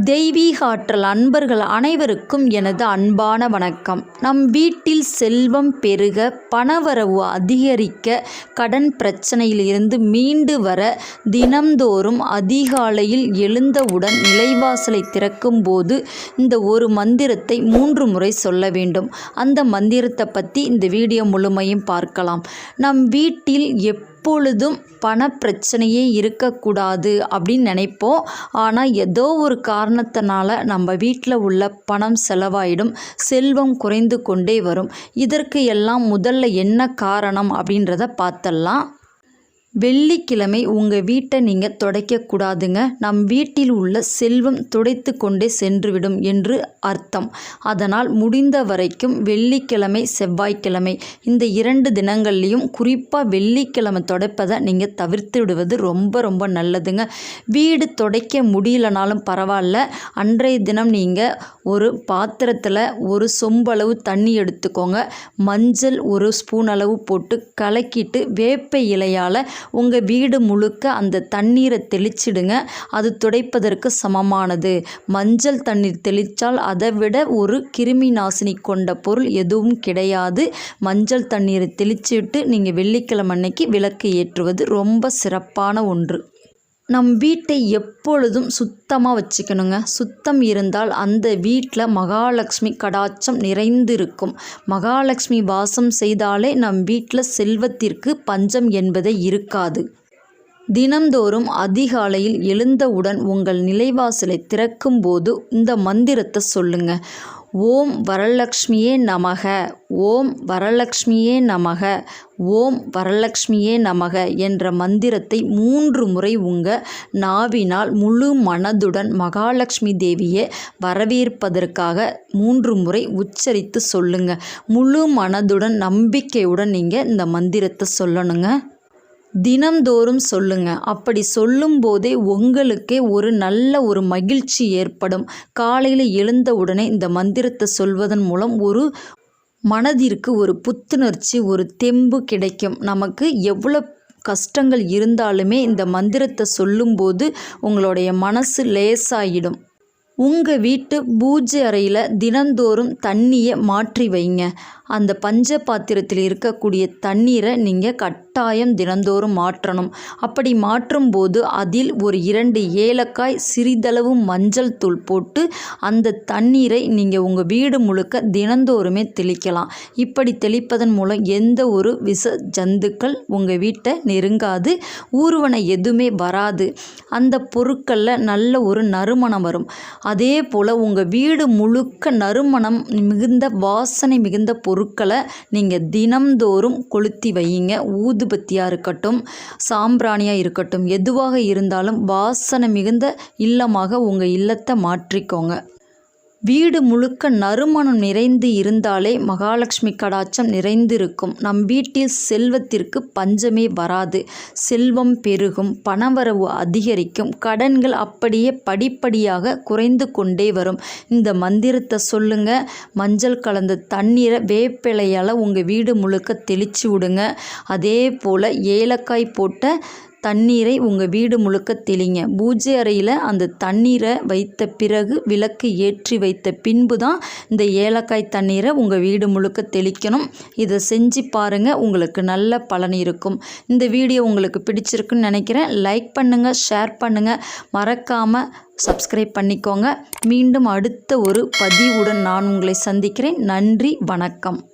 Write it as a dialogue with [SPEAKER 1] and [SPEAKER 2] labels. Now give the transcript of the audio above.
[SPEAKER 1] தெய்வீக ஆற்றல் அன்பர்கள் அனைவருக்கும் எனது அன்பான வணக்கம். நம் வீட்டில் செல்வம் பெருக, பணவரவு அதிகரிக்க, கடன் பிரச்சனையிலிருந்து மீண்டு வர தினம்தோறும் அதிகாலையில் எழுந்தவுடன் நிலைவாசலை திறக்கும் போது இந்த ஒரு மந்திரத்தை 3 முறை சொல்ல வேண்டும். அந்த மந்திரத்தை பற்றி இந்த வீடியோ முழுமையும் பார்க்கலாம். நம் வீட்டில் எப்பொழுதும் பண பிரச்சனையே இருக்கக்கூடாது அப்படின்னு நினைப்போம். ஆனால் ஏதோ ஒரு காரணத்தினால நம்ம வீட்டில் உள்ள பணம் செலவாயிடும், செல்வம் குறைந்து கொண்டே வரும். இதற்கு எல்லாம் முதல்ல என்ன காரணம் அப்படின்றத பார்த்தலாம். வெள்ளிக்கிழமை உங்கள் வீட்டை நீங்கள் துடைக்கக்கூடாதுங்க. நம் வீட்டில் உள்ள செல்வம் துடைத்து கொண்டே சென்றுவிடும் என்று அர்த்தம். அதனால் முடிந்த வரைக்கும் வெள்ளிக்கிழமை, செவ்வாய்க்கிழமை இந்த 2 தினங்கள்லேயும் குறிப்பாக வெள்ளிக்கிழமை துடைப்பதை நீங்கள் தவிர்த்து விடுவது ரொம்ப நல்லதுங்க. வீடு துடைக்க முடியலனாலும் பரவாயில்ல, அன்றைய தினம் நீங்கள் ஒரு பாத்திரத்தில் ஒரு சொம்பளவு தண்ணி எடுத்துக்கோங்க. மஞ்சள் 1 ஸ்பூன் அளவு போட்டு கலக்கிட்டு வேப்ப இலையால் உங்கள் வீடு முழுக்க அந்த தண்ணீரை தெளிச்சிடுங்க. அது துடைப்பதற்கு சமமானது. மஞ்சள் தண்ணீர் தெளித்தால் அதை விட ஒரு கிருமி நாசினி கொண்ட பொருள் எதுவும் கிடையாது. மஞ்சள் தண்ணீரை தெளிச்சுட்டு நீங்கள் வெள்ளிக்கிழமை அன்னைக்கு விளக்கு ஏற்றுவது ரொம்ப சிறப்பான ஒன்று. நம் வீட்டை எப்பொழுதும் சுத்தமாக வச்சுக்கணுங்க. சுத்தம் இருந்தால் அந்த வீட்டில் மகாலட்சுமி கடாட்சம் நிறைந்திருக்கும். மகாலட்சுமி வாசம் செய்தாலே நம் வீட்டில் செல்வத்திற்கு பஞ்சம் என்பதே இருக்காது. தினந்தோறும் அதிகாலையில் எழுந்தவுடன் உங்கள் நிலைவாசலை திறக்கும் போது இந்த மந்திரத்தை சொல்லுங்க. ஓம் வரலக்ஷ்மியே நமக, ஓம் வரலக்ஷ்மியே நமக, ஓம் வரலக்ஷ்மியே நமக என்ற மந்திரத்தை 3 முறை உங்கள் நாவினால் முழு மனதுடன் மகாலட்சுமி தேவியை வரவேற்பதற்காக 3 முறை உச்சரித்து சொல்லுங்க. முழு மனதுடன் நம்பிக்கையுடன் நீங்கள் இந்த மந்திரத்தை சொல்லணுங்க. தினம்தோறும் சொல்லுங்க. அப்படி சொல்லும் போதே உங்களுக்கே ஒரு நல்ல ஒரு மகிழ்ச்சி ஏற்படும். காலையில் எழுந்த உடனே இந்த மந்திரத்தை சொல்வதன் மூலம் ஒரு மனதிற்கு ஒரு புத்துணர்ச்சி, ஒரு தெம்பு கிடைக்கும். நமக்கு எவ்வளோ கஷ்டங்கள் இருந்தாலுமே இந்த மந்திரத்தை சொல்லும்போது உங்களுடைய மனசு லேசாயிடும். உங்கள் வீட்டு பூஜை அறையில் தினந்தோறும் தண்ணியை மாற்றி வைங்க. அந்த பஞ்ச பாத்திரத்தில் இருக்கக்கூடிய தண்ணீரை நீங்கள் கட்டாயம் தினந்தோறும் மாற்றணும். அப்படி மாற்றும் போது அதில் ஒரு 2 ஏலக்காய், சிறிதளவு மஞ்சள் தூள் போட்டு அந்த தண்ணீரை நீங்கள் உங்கள் வீடு முழுக்க தினந்தோறுமே தெளிக்கலாம். இப்படி தெளிப்பதன் மூலம் எந்த ஒரு விஷ ஜந்துக்கள் உங்கள் வீட்டை நெருங்காது, ஊர்வனை எதுவுமே வராது. அந்த பொருட்களில் நல்ல ஒரு நறுமணம் வரும். அதே போல் உங்கள் வீடு முழுக்க நறுமணம் மிகுந்த, வாசனை மிகுந்த பொருட்களை நீங்கள் தினம்தோறும் கொளுத்தி வையுங்க. ஊதுபத்தியாக இருக்கட்டும், சாம்பிராணியாக இருக்கட்டும், எதுவாக இருந்தாலும் வாசனை மிகுந்த இல்லமாக உங்கள் இல்லத்தை மாற்றிக்கோங்க. வீடு முழுக்க நறுமணம் நிறைந்து இருந்தாலே மகாலட்சுமி கடாட்சம் நிறைந்திருக்கும். நம் வீட்டில் செல்வத்திற்கு பஞ்சமே வராது. செல்வம் பெருகும், பணவரவு அதிகரிக்கும், கடன்கள் அப்படியே படிப்படியாக குறைந்து கொண்டே வரும். இந்த மந்திரத்தை சொல்லுங்க. மஞ்சள் கலந்த தண்ணீரை வேப்பிலையால் உங்கள் வீடு முழுக்க தெளிச்சு விடுங்க. அதே போல் ஏலக்காய் போட்ட தண்ணீரை உங்கள் வீடு முழுக்க தெளிங்க. பூஜை அறையில் அந்த தண்ணீரை வைத்த பிறகு விளக்கு ஏற்றி வைத்த பின்பு தான் இந்த ஏலக்காய் தண்ணீரை உங்கள் வீடு முழுக்க தெளிக்கணும். இதை செஞ்சு பாருங்கள், உங்களுக்கு நல்ல பலன் இருக்கும். இந்த வீடியோ உங்களுக்கு பிடிச்சிருக்குன்னு நினைக்கிறேன். லைக் பண்ணுங்கள், ஷேர் பண்ணுங்கள், மறக்காமல் சப்ஸ்கிரைப் பண்ணிக்கோங்க. மீண்டும் அடுத்த ஒரு பதிவுடன் நான் உங்களை சந்திக்கிறேன். நன்றி, வணக்கம்.